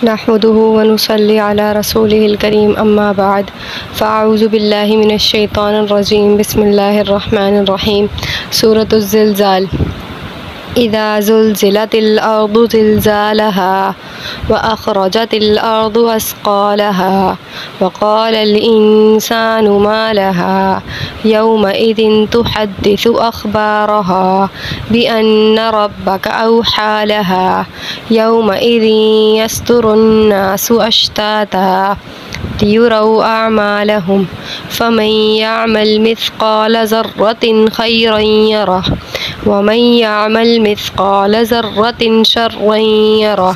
نحمده ونصلي على رسوله الكريم اما بعد فاعوذ باللہ من الشیطان الرجیم بسم اللہ الرحمن الرحیم سورۃ الزلزال اذا زلزلت الارض زلزالها واخرجت الارض اثقالها وقال الانسان ما لها يومئذ تحدث اخبارها بان ربك اوحى لها يومئذ يصدر الناس اشتاتا ليروا اعمالهم فمن يعمل مثقال ذرة خيرا يره ومن يعمل مثقال ذرة شرا يره۔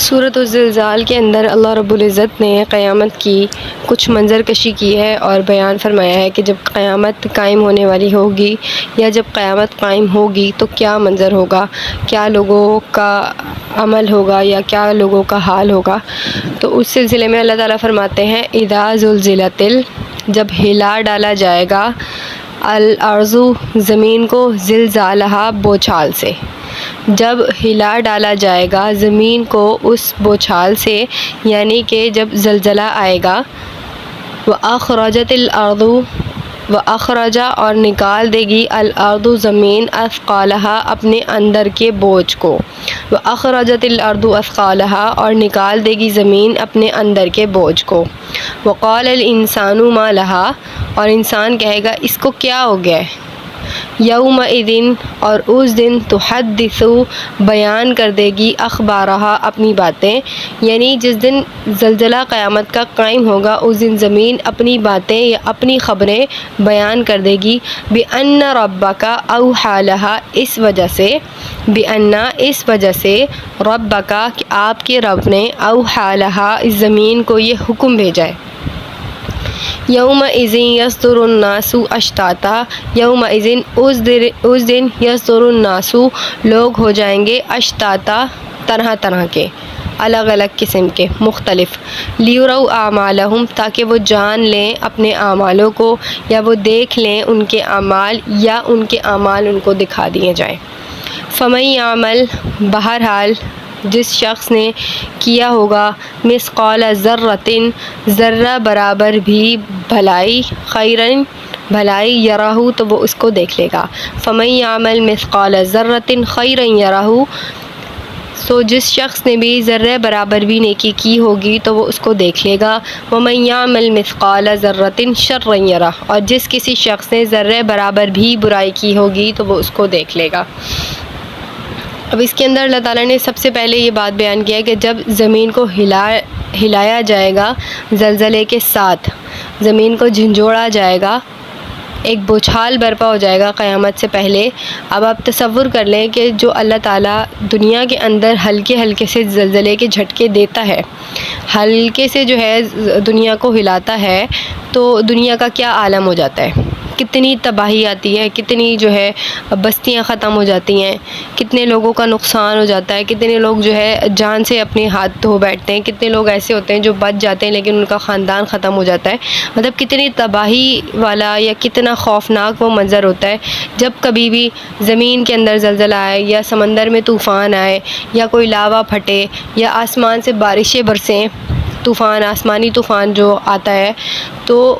سورۃ الزلزال کے اندر اللہ رب العزت نے قیامت کی کچھ منظر کشی کی ہے اور بیان فرمایا ہے کہ جب قیامت قائم ہونے والی ہوگی یا جب قیامت قائم ہوگی تو کیا منظر ہوگا، کیا لوگوں کا عمل ہوگا یا کیا لوگوں کا حال ہوگا۔ تو اس سلسلے میں اللہ تعالیٰ فرماتے ہیں اذا زلزلت جب ہلا ڈالا جائے گا الارض زمین کو زلزالہا بوچھال سے، جب ہلا ڈالا جائے گا زمین کو اس بوچھال سے یعنی کہ جب زلزلہ آئے گا وَأَخْرَجَتِ الْأَرْضُ وَأَخْرَجَ اور نکال دے گی الارض زمین اثقالها اپنے اندر کے بوجھ کو، وَأَخْرَجَتِ الْأَرْضُ اثقالها اور نکال دے گی زمین اپنے اندر کے بوجھ کو، وَقَالَ الْإِنسَانُ مَا لَهَا اور انسان کہے گا اس کو کیا ہو گیا ہے، یومئذ اور اس دن تحدث بیان کر دے گی اخبارہا اپنی باتیں، یعنی جس دن زلزلہ قیامت کا قائم ہوگا اس دن زمین اپنی باتیں یا اپنی خبریں بیان کر دے گی بِأَنَّ رَبَّكَ أَوْحَى لَهَا اس وجہ سے بِأَنَّ اس وجہ سے رَبَّكَ کہ آپ کے رب نے أَوْحَى لَهَا اس زمین کو یہ حکم بھیجا ہے یومئذ یصدر الناس اشتاتا یومئذ اس دن یصدر الناس لوگ ہو جائیں گے اشتاتا طرح طرح کے، الگ الگ قسم کے، مختلف، لیروا اعمالہم تاکہ وہ جان لیں اپنے اعمالوں کو یا وہ دیکھ لیں ان کے اعمال یا ان کے اعمال ان کو دکھا دیے جائیں۔ فمن یعمل بہرحال جس شخص نے کیا ہوگا مثقال ذرۃ ذرہ برابر بھی بھلائی خیرن بھلائی یراہ تو وہ اس کو دیکھ لے گا، فمن یعمل مثقال ذرۃ خیرا یراہ سو جس شخص نے بھی ذرہ برابر بھی نیکی کی ہوگی تو وہ اس کو دیکھ لے گا، ومن یعمل مثقال ذرۃ شرا یراہ اور جس کسی شخص نے ذرہ برابر بھی برائی کی ہوگی تو وہ اس کو دیکھ لے گا۔ اب اس کے اندر اللہ تعالیٰ نے سب سے پہلے یہ بات بیان کیا ہے کہ جب زمین کو ہلایا جائے گا زلزلے کے ساتھ، زمین کو جھنجھوڑا جائے گا، ایک بوچھال برپا ہو جائے گا قیامت سے پہلے۔ اب آپ تصور کر لیں کہ جو اللہ تعالیٰ دنیا کے اندر ہلکے ہلکے سے زلزلے کے جھٹکے دیتا ہے، ہلکے سے جو ہے دنیا کو ہلاتا ہے تو دنیا کا کیا عالم ہو جاتا ہے، کتنی تباہی آتی ہے، کتنی جو ہے بستیاں ختم ہو جاتی ہیں، کتنے لوگوں کا نقصان ہو جاتا ہے، کتنے لوگ جو ہے جان سے اپنے ہاتھ دھو بیٹھتے ہیں، کتنے لوگ ایسے ہوتے ہیں جو بچ جاتے ہیں لیکن ان کا خاندان ختم ہو جاتا ہے۔ مطلب کتنی تباہی والا یا کتنا خوفناک وہ منظر ہوتا ہے جب کبھی بھی زمین کے اندر زلزلہ آئے یا سمندر میں طوفان آئے یا کوئی لاوا پھٹے یا آسمان سے بارشیں برسیں، طوفان، آسمانی طوفان جو آتا ہے تو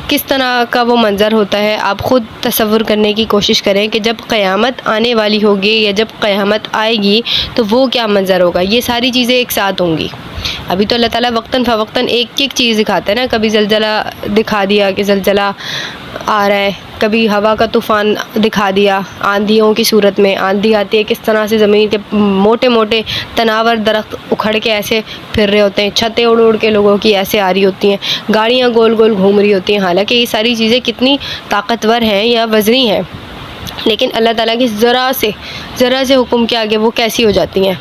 کس طرح کا وہ منظر ہوتا ہے۔ آپ خود تصور کرنے کی کوشش کریں کہ جب قیامت آنے والی ہوگی یا جب قیامت آئے گی تو وہ کیا منظر ہوگا، یہ ساری چیزیں ایک ساتھ ہوں گی۔ ابھی تو اللہ تعالیٰ وقتاً فوقتاً ایک ایک چیز دکھاتا ہے نا، کبھی زلزلہ دکھا دیا کہ زلزلہ آ رہا ہے، کبھی ہوا کا طوفان دکھا دیا، آندھیوں کی صورت میں آندھی آتی ہے، کس طرح سے زمین کے موٹے موٹے تناور درخت اکھڑ کے ایسے پھر رہے ہوتے ہیں، چھتیں اڑ اڑ کے لوگوں کی ایسے آ رہی ہوتی ہیں، گاڑیاں گول گول گھوم رہی ہوتی ہیں، حالانکہ یہ ساری چیزیں کتنی طاقتور ہیں یا وزنی ہیں، لیکن اللہ تعالیٰ کی ذرا سے حکم کے آگے وہ کیسی ہو جاتی ہیں۔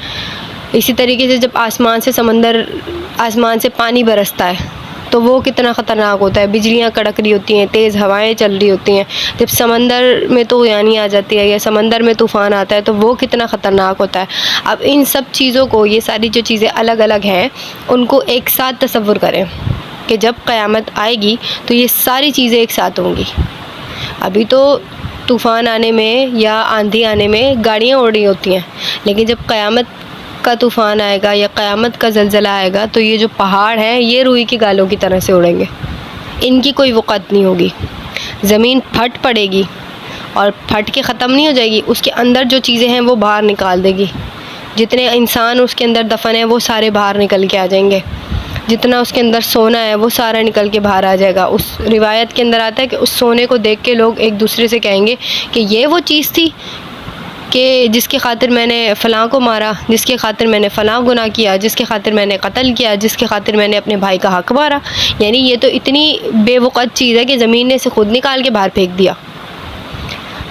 اسی طریقے سے جب آسمان سے پانی برستا ہے تو وہ کتنا خطرناک ہوتا ہے، بجلیاں کڑک رہی ہوتی ہیں، تیز ہوائیں چل رہی ہوتی ہیں، جب سمندر میں تو یعنی آ جاتی ہے یا سمندر میں طوفان آتا ہے تو وہ کتنا خطرناک ہوتا ہے۔ اب ان سب چیزوں کو، یہ ساری جو چیزیں الگ الگ ہیں ان کو ایک ساتھ تصور کریں کہ جب قیامت آئے گی تو یہ ساری چیزیں ایک ساتھ ہوں گی۔ ابھی تو طوفان آنے میں یا آندھی آنے میں گاڑیاں اڑ رہی ہوتی ہیں، لیکن جب قیامت کا طوفان آئے گا یا قیامت کا زلزلہ آئے گا تو یہ جو پہاڑ ہیں یہ روئی کی گالوں کی طرح سے اڑیں گے، ان کی کوئی وقت نہیں ہوگی۔ زمین پھٹ پڑے گی اور پھٹ کے ختم نہیں ہو جائے گی، اس کے اندر جو چیزیں ہیں وہ باہر نکال دے گی۔ جتنے انسان اس کے اندر دفن ہیں وہ سارے باہر نکل کے آ جائیں گے، جتنا اس کے اندر سونا ہے وہ سارا نکل کے باہر آ جائے گا۔ اس روایت کے اندر آتا ہے کہ اس سونے کو دیکھ کے لوگ ایک دوسرے سے کہیں گے کہ یہ وہ چیز تھی کہ جس کی خاطر میں نے فلاں کو مارا، جس کی خاطر میں نے فلاں گناہ کیا، جس کی خاطر میں نے قتل کیا، جس کی خاطر میں نے اپنے بھائی کا حق مارا۔ یعنی یہ تو اتنی بے وقت چیز ہے کہ زمین نے اسے خود نکال کے باہر پھینک دیا۔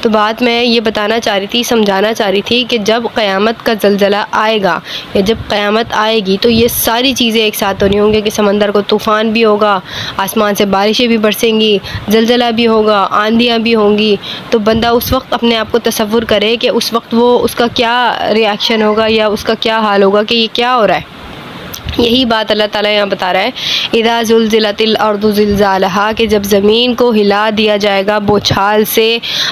تو بات میں یہ بتانا چاہ رہی تھی، سمجھانا چاہ رہی تھی کہ جب قیامت کا زلزلہ آئے گا یا جب قیامت آئے گی تو یہ ساری چیزیں ایک ساتھ ہونی ہوں گی کہ سمندر کو طوفان بھی ہوگا، آسمان سے بارشیں بھی برسیں گی، زلزلہ بھی ہوگا، آندھیاں بھی ہوں گی۔ تو بندہ اس وقت اپنے آپ کو تصور کرے کہ اس وقت وہ اس کا کیا ریاکشن ہوگا یا اس کا کیا حال ہوگا کہ یہ کیا ہو رہا ہے۔ یہی بات اللہ تعالیٰ یہاں بتا رہا ہے، اذا زلزلت الارض زلزالہا، کہ جب زمین کو ہلا دیا جائے گا بوچھال سے،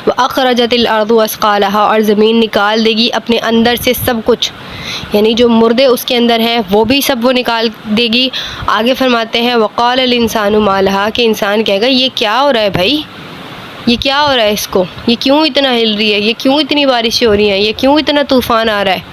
واخرجت الارض اثقالہا، اور زمین نکال دے گی اپنے اندر سے سب کچھ، یعنی جو مردے اس کے اندر ہیں وہ بھی سب وہ نکال دے گی۔ آگے فرماتے ہیں وقال الانسان ما لہا، کہ انسان کہے گا یہ کیا ہو رہا ہے بھائی، یہ کیا ہو رہا ہے، اس کو یہ کیوں اتنا ہل رہی ہے، یہ کیوں اتنی بارشیں ہو رہی ہیں، یہ کیوں اتنا طوفان آ رہا ہے۔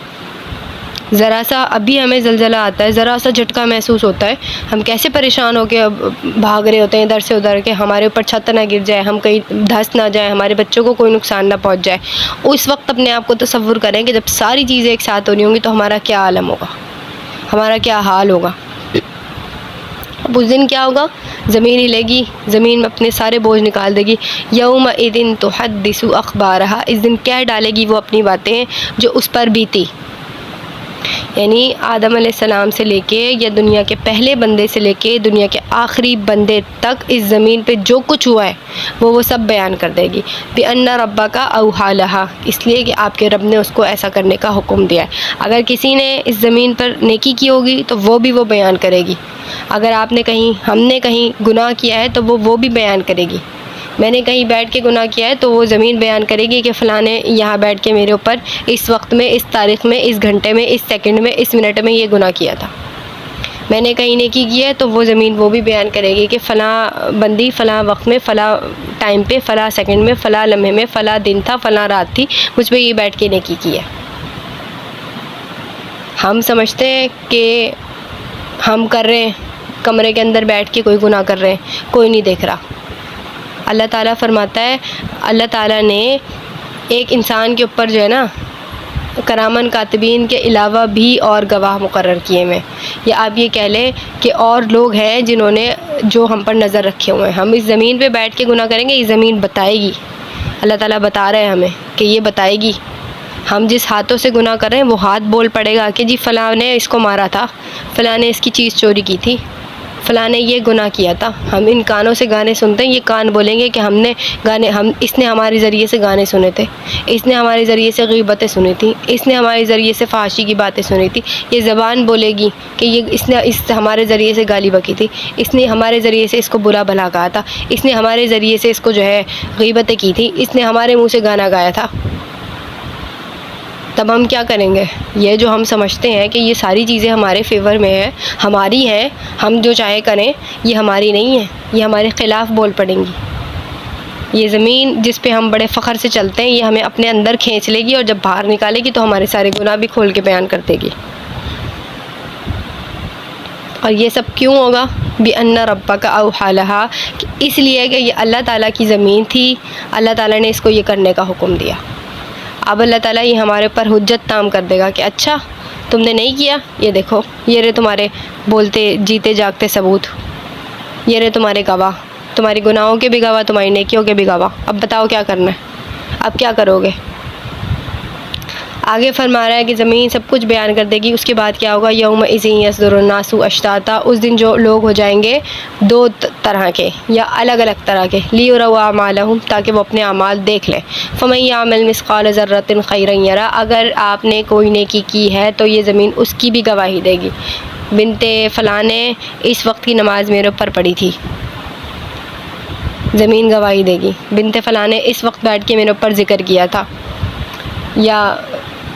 ذرا سا ابھی ہمیں زلزلہ آتا ہے، ذرا سا جھٹکا محسوس ہوتا ہے، ہم کیسے پریشان ہو کے بھاگ رہے ہوتے ہیں ادھر سے ادھر کہ ہمارے اوپر چھت نہ گر جائے، ہم کہیں دھنس نہ جائیں، ہمارے بچوں کو کوئی نقصان نہ پہنچ جائے۔ اس وقت اپنے آپ کو تصور کریں کہ جب ساری چیزیں ایک ساتھ ہونی ہوں گی تو ہمارا کیا عالم ہوگا، ہمارا کیا حال ہوگا۔ اب اس دن کیا ہوگا، زمین ہلے گی، زمین میں اپنے سارے بوجھ نکال دے گی۔ یومئذ تحدث اخبارہا، اس دن کہہ ڈالے گی وہ اپنی باتیں جو اس پر بیتی، یعنی آدم علیہ السلام سے لے کے یا دنیا کے پہلے بندے سے لے کے دنیا کے آخری بندے تک اس زمین پہ جو کچھ ہوا ہے وہ سب بیان کر دے گی۔ بِأَنَّ رَبَّكَ أَوْحَىٰ لَهَا، اس لیے کہ آپ کے رب نے اس کو ایسا کرنے کا حکم دیا ہے۔ اگر کسی نے اس زمین پر نیکی کی ہوگی تو وہ بھی وہ بیان کرے گی، اگر آپ نے کہیں ہم نے کہیں گناہ کیا ہے تو وہ بھی بیان کرے گی۔ میں نے کہیں بیٹھ کے گناہ کیا ہے تو وہ زمین بیان کرے گی کہ فلاں نے یہاں بیٹھ کے میرے اوپر اس وقت میں، اس تاریخ میں، اس گھنٹے میں، اس سیکنڈ میں، اس منٹ میں یہ گناہ کیا تھا۔ میں نے کہیں نیکی کی ہے تو وہ زمین وہ بھی بیان کرے گی کہ فلاں بندی فلاں وقت میں، فلاں ٹائم پہ، فلاں سیکنڈ میں، فلاں لمحے میں، فلاں دن تھا، فلاں رات تھی، مجھ پہ یہ بیٹھ کے نیکی کی ہے۔ ہم سمجھتے ہیں کہ ہم کر رہے ہیں، کمرے کے اندر بیٹھ کے کوئی گناہ کر رہے ہیں، کوئی نہیں دیکھ رہا۔ اللہ تعالیٰ فرماتا ہے، اللہ تعالیٰ نے ایک انسان کے اوپر جو ہے نا کرامن کاتبین کے علاوہ بھی اور گواہ مقرر کیے ہوئے، یا آپ یہ کہہ لیں کہ اور لوگ ہیں جنہوں نے جو ہم پر نظر رکھے ہوئے ہیں۔ ہم اس زمین پہ بیٹھ کے گناہ کریں گے، یہ زمین بتائے گی، اللہ تعالیٰ بتا رہے ہیں ہمیں کہ یہ بتائے گی۔ ہم جس ہاتھوں سے گناہ کر رہے ہیں وہ ہاتھ بول پڑے گا کہ جی فلاں نے اس کو مارا تھا، فلاں نے اس کی چیز چوری کی تھی، فلاں نے یہ گناہ کیا تھا۔ ہم ان کانوں سے گانے سنتے ہیں، یہ کان بولیں گے کہ اس نے ہمارے ذریعے سے گانے سنے تھے، اس نے ہمارے ذریعے سے غیبتیں سنی تھیں، اس نے ہمارے ذریعے سے فحاشی کی باتیں سنی تھی۔ یہ زبان بولے گی کہ اس نے ہمارے ذریعے سے گالی بکی تھی، اس نے ہمارے ذریعے سے اس کو برا بھلا کہا تھا، اس نے ہمارے ذریعے سے اس کو جو ہے غیبتیں کی تھی، اس نے ہمارے منہ سے گانا گایا تھا۔ تب ہم کیا کریں گے؟ یہ جو ہم سمجھتے ہیں کہ یہ ساری چیزیں ہمارے فیور میں ہیں، ہماری ہیں، ہم جو چاہے کریں، یہ ہماری نہیں ہے، یہ ہمارے خلاف بول پڑیں گی۔ یہ زمین جس پہ ہم بڑے فخر سے چلتے ہیں یہ ہمیں اپنے اندر کھینچ لے گی، اور جب باہر نکالے گی تو ہمارے سارے گناہ بھی کھول کے بیان کر دے گی۔ اور یہ سب کیوں ہوگا؟ بِأَنَّ رَبَّكَ أَوْحَىٰ لَهَا، اس لیے کہ یہ اللہ تعالیٰ کی زمین تھی، اللہ تعالیٰ نے اس کو یہ کرنے کا حکم دیا۔ اب اللہ تعالیٰ یہ ہمارے اوپر حجت تام کر دے گا کہ اچھا تم نے نہیں کیا، یہ دیکھو یہ رہے تمہارے بولتے جیتے جاگتے ثبوت، یہ رہے تمہارے گواہ، تمہاری گناہوں کے بھی گواہ، تمہاری نیکیوں کے بھی گواہ۔ اب بتاؤ کیا کرنا ہے، اب کیا کرو گے؟ آگے فرما رہا ہے کہ زمین سب کچھ بیان کر دے گی۔ اس کے بعد کیا ہوگا؟ یومئذ یصدر الناس اشتاتا، اس دن جو لوگ ہو جائیں گے دو طرح کے یا الگ الگ طرح کے، لیروا اعمالہم، تاکہ وہ اپنے اعمال دیکھ لیں۔ فمن یعمل مثقال ذرۃ خیرا یرہ، اگر آپ نے کوئی نیکی کی ہے تو یہ زمین اس کی بھی گواہی دے گی۔ بنت فلاں نے اس وقت کی نماز میرے اوپر پڑھی تھی، زمین گواہی دے گی۔ بنت فلاں نے اس وقت بیٹھ کے میرے اوپر ذکر کیا تھا، یا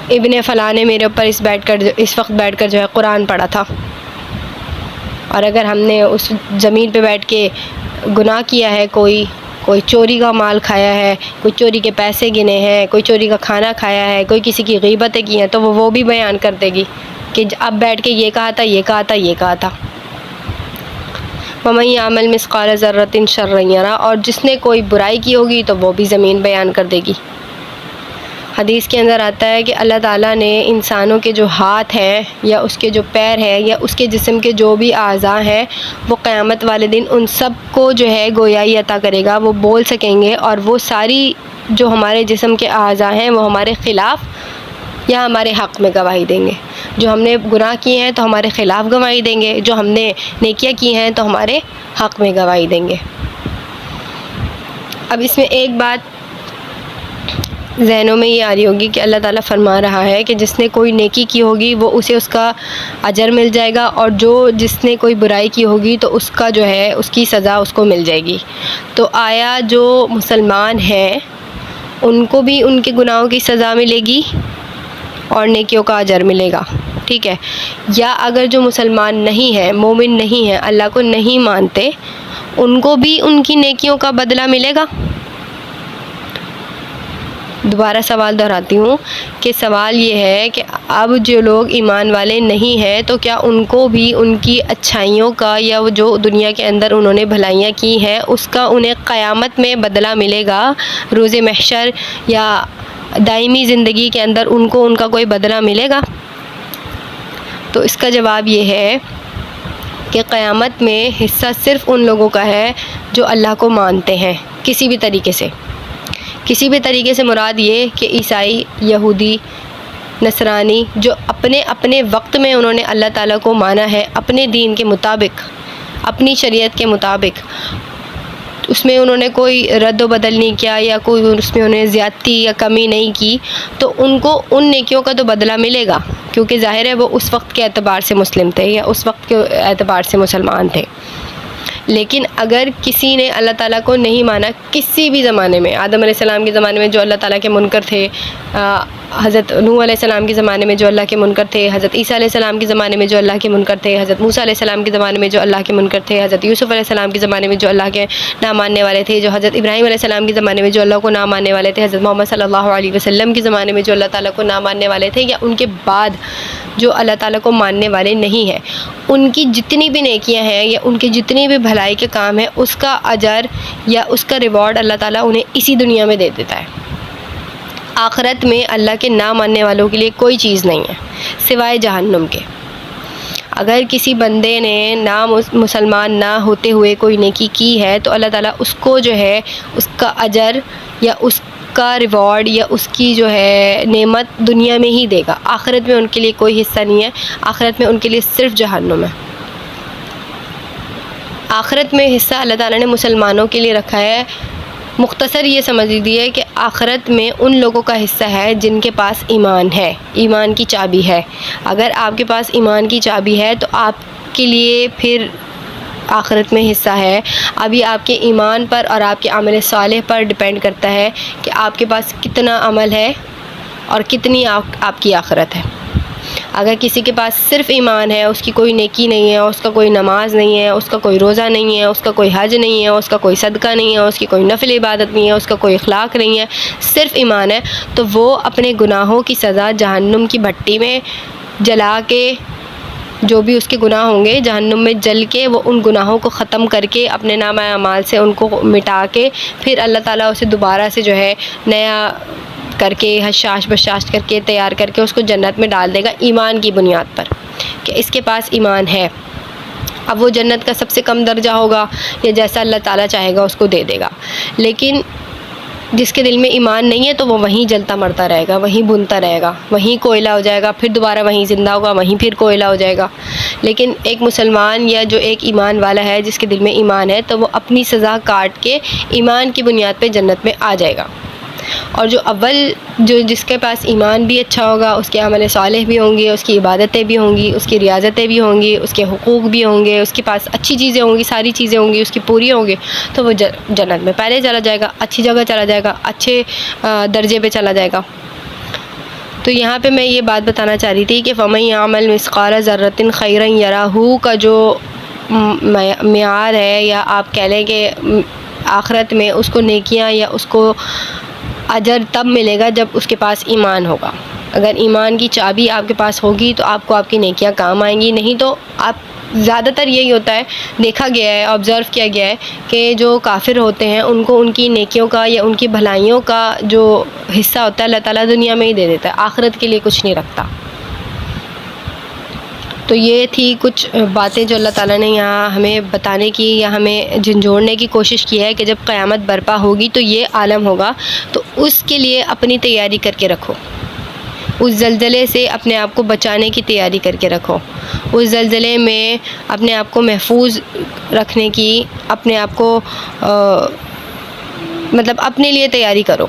ابن فلاں نے میرے اوپر اس وقت بیٹھ کر جو ہے قرآن پڑھا تھا، اور اگر ہم نے اس زمین پہ بیٹھ کے گناہ کیا ہے، کوئی چوری کا مال کھایا ہے، کوئی چوری کے پیسے گنے ہیں، کوئی چوری کا کھانا کھایا ہے، کوئی کسی کی غیبتیں کی ہیں، تو وہ بھی بیان کر دے گی کہ اب بیٹھ کے یہ کہا تھا، یہ کہا تھا، یہ کہا تھا۔ وَمَن يَعْمَلْ مِثْقَالَ ذَرَّةٍ شَرًّا يَرَهُ، اور جس نے کوئی برائی کی ہوگی تو وہ بھی زمین بیان کر دے گی۔ حدیث کے اندر آتا ہے کہ اللہ تعالیٰ نے انسانوں کے جو ہاتھ ہیں یا اس کے جو پیر ہیں یا اس کے جسم کے جو بھی اعضاء ہیں، وہ قیامت والے دن ان سب کو جو ہے گویائی عطا کرے گا، وہ بول سکیں گے، اور وہ ساری جو ہمارے جسم کے اعضاء ہیں وہ ہمارے خلاف یا ہمارے حق میں گواہی دیں گے۔ جو ہم نے گناہ کیے ہیں تو ہمارے خلاف گواہی دیں گے، جو ہم نے نیکیاں کی ہیں تو ہمارے حق میں گواہی دیں گے۔ اب اس میں ایک بات ذہنوں میں یہ آ رہی ہوگی کہ اللہ تعالیٰ فرما رہا ہے کہ جس نے کوئی نیکی کی ہوگی وہ اسے اس کا اجر مل جائے گا، اور جس نے کوئی برائی کی ہوگی تو اس کا جو ہے اس کی سزا اس کو مل جائے گی۔ تو آیا جو مسلمان ہیں ان کو بھی ان کے گناہوں کی سزا ملے گی اور نیکیوں کا اجر ملے گا، ٹھیک ہے؟ یا اگر جو مسلمان نہیں ہیں، مومن نہیں ہیں، اللہ کو نہیں مانتے، ان کو بھی ان کی نیکیوں کا بدلہ ملے گا؟ دوبارہ سوال دہراتی ہوں کہ سوال یہ ہے کہ اب جو لوگ ایمان والے نہیں ہیں تو کیا ان کو بھی ان کی اچھائیوں کا یا وہ جو دنیا کے اندر انہوں نے بھلائیاں کی ہیں اس کا انہیں قیامت میں بدلہ ملے گا؟ روز محشر یا دائمی زندگی کے اندر ان کو ان کا کوئی بدلہ ملے گا؟ تو اس کا جواب یہ ہے کہ قیامت میں حصہ صرف ان لوگوں کا ہے جو اللہ کو مانتے ہیں کسی بھی طریقے سے۔ کسی بھی طریقے سے مراد یہ کہ عیسائی، یہودی، نصرانی جو اپنے وقت میں انہوں نے اللہ تعالیٰ کو مانا ہے اپنے دین کے مطابق، اپنی شریعت کے مطابق، اس میں انہوں نے کوئی رد و بدل نہیں کیا یا کوئی اس میں انہیں زیادتی یا کمی نہیں کی، تو ان کو ان نیکیوں کا تو بدلہ ملے گا، کیونکہ ظاہر ہے وہ اس وقت کے اعتبار سے مسلم تھے یا اس وقت کے اعتبار سے مسلمان تھے۔ لیکن اگر کسی نے اللہ تعالیٰ کو نہیں مانا کسی بھی زمانے میں، آدم علیہ السلام کے زمانے میں جو اللہ تعالیٰ کے منکر تھے، حضرت نوح علیہ السلام کے زمانے میں جو اللہ کے منکر تھے، حضرت عیسیٰ علیہ السلام کے زمانے میں جو اللہ کے منکر تھے، حضرت موسیٰ علیہ السلام کے زمانے میں جو اللہ کے منکر تھے، حضرت یوسف علیہ السلام کے زمانے میں جو اللہ کے نہ ماننے والے تھے، جو حضرت ابراہیم علیہ السلام کے زمانے میں جو اللہ کو نہ ماننے والے تھے، حضرت محمد صلی اللہ علیہ وسلم کے زمانے میں جو اللہ تعالیٰ کو نہ ماننے والے تھے، یا ان کے بعد جو اللہ تعالیٰ کو ماننے والے نہیں ہیں، ان کی جتنی بھی نیکیاں ہیں یا ان کی جتنی بھی بھلائی کے کام ہیں، اس کا اجر یا اس کا ریوارڈ اللہ تعالیٰ انہیں اسی دنیا میں دے دیتا ہے۔ آخرت میں اللہ کے نہ ماننے والوں کے لیے کوئی چیز نہیں ہے سوائے جہنم کے۔ اگر کسی بندے نے مسلمان نہ ہوتے ہوئے کوئی نیکی کی ہے تو اللہ تعالیٰ اس کو جو ہے اس کا اجر یا اس کا ریوارڈ یا اس کی جو ہے نعمت دنیا میں ہی دے گا۔ آخرت میں ان کے لیے کوئی حصہ نہیں ہے، آخرت میں ان کے لیے صرف جہنم ہے۔ آخرت میں حصہ اللہ تعالیٰ نے مسلمانوں کے لیے رکھا ہے، مختصر یہ سمجھ لیجیے کہ آخرت میں ان لوگوں کا حصہ ہے جن کے پاس ایمان ہے، ایمان کی چابی ہے۔ اگر آپ کے پاس ایمان کی چابی ہے تو آپ کے لیے پھر آخرت میں حصہ ہے۔ ابھی آپ کے ایمان پر اور آپ کے عمل صالح پر ڈیپینڈ کرتا ہے کہ آپ کے پاس کتنا عمل ہے اور کتنی آپ کی آخرت ہے۔ اگر کسی کے پاس صرف ایمان ہے، اس کی کوئی نیکی نہیں ہے، اس کا کوئی نماز نہیں ہے، اس کا کوئی روزہ نہیں ہے، اس کا کوئی حج نہیں ہے، اس کا کوئی صدقہ نہیں ہے، اس کی کوئی نفل عبادت نہیں ہے، اس کا کوئی اخلاق نہیں ہے، صرف ایمان ہے، تو وہ اپنے گناہوں کی سزا جہنم کی بھٹی میں جلا کے، جو بھی اس کے گناہ ہوں گے جہنم میں جل کے، وہ ان گناہوں کو ختم کر کے اپنے نامہ اعمال سے ان کو مٹا کے، پھر اللہ تعالیٰ اسے دوبارہ سے جو ہے نیا کر کے حشاش بشاش کر کے تیار کر کے اس کو جنت میں ڈال دے گا، ایمان کی بنیاد پر کہ اس کے پاس ایمان ہے۔ اب وہ جنت کا سب سے کم درجہ ہوگا یا جیسا اللہ تعالیٰ چاہے گا اس کو دے دے گا، لیکن جس کے دل میں ایمان نہیں ہے تو وہ وہیں جلتا مرتا رہے گا، وہیں بنتا رہے گا، وہیں کوئلہ ہو جائے گا، پھر دوبارہ وہیں زندہ ہوگا، وہیں پھر کوئلہ ہو جائے گا۔ لیکن ایک مسلمان یا جو ایک ایمان والا ہے جس کے دل میں ایمان ہے تو وہ اپنی سزا کاٹ کے ایمان کی بنیاد پہ جنت میں آ جائے گا۔ اور جس کے پاس ایمان بھی اچھا ہوگا، اس کے عمل صالح بھی ہوں گے، اس کی عبادتیں بھی ہوں گی، اس کی ریاضتیں بھی ہوں گی، اس کے حقوق بھی ہوں گے، اس کے پاس اچھی چیزیں ہوں گی، ساری چیزیں ہوں گی، اس کی پوری ہوں گی، تو وہ جنت میں پہلے چلا جائے گا، اچھی جگہ چلا جائے گا، اچھے درجے پہ چلا جائے گا۔ تو یہاں پہ میں یہ بات بتانا چاہ رہی تھی کہ فَمَن يَعْمَلْ مِثْقَالَ ذَرَّةٍ خَيْرًا يَرَهُ کا جو معیار ہے، یا آپ کہہ لیں کہ آخرت میں اس کو نیکیاں یا اس کو اجر تب ملے گا جب اس کے پاس ایمان ہوگا۔ اگر ایمان کی چابی آپ کے پاس ہوگی تو آپ کو آپ کی نیکیاں کام آئیں گی، نہیں تو آپ زیادہ تر یہی ہوتا ہے، دیکھا گیا ہے، آبزرو کیا گیا ہے کہ جو کافر ہوتے ہیں ان کو ان کی نیکیوں کا یا ان کی بھلائیوں کا جو حصہ ہوتا ہے اللہ تعالیٰ دنیا میں ہی دے دیتا ہے، آخرت کے لیے کچھ نہیں رکھتا۔ تو یہ تھی کچھ باتیں جو اللہ تعالیٰ نے یہاں ہمیں بتانے کی یا ہمیں جھنجھوڑنے کی کوشش کی ہے کہ جب قیامت برپا ہوگی تو یہ عالم ہوگا، تو اس کے لیے اپنی تیاری کر کے رکھو، اس زلزلے سے اپنے آپ کو بچانے کی تیاری کر کے رکھو، اس زلزلے میں اپنے آپ کو محفوظ رکھنے کی، اپنے آپ کو مطلب اپنے لیے تیاری کرو۔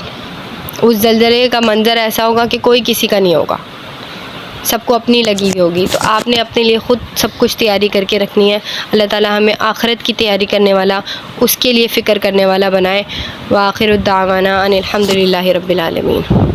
اس زلزلے کا منظر ایسا ہوگا کہ کوئی کسی کا نہیں ہوگا، سب کو اپنی لگی ہوئی ہوگی، تو آپ نے اپنے لیے خود سب کچھ تیاری کر کے رکھنی ہے۔ اللہ تعالیٰ ہمیں آخرت کی تیاری کرنے والا، اس کے لیے فکر کرنے والا بنائے۔ وآخر الدعوانا ان الحمد للہ رب العالمین۔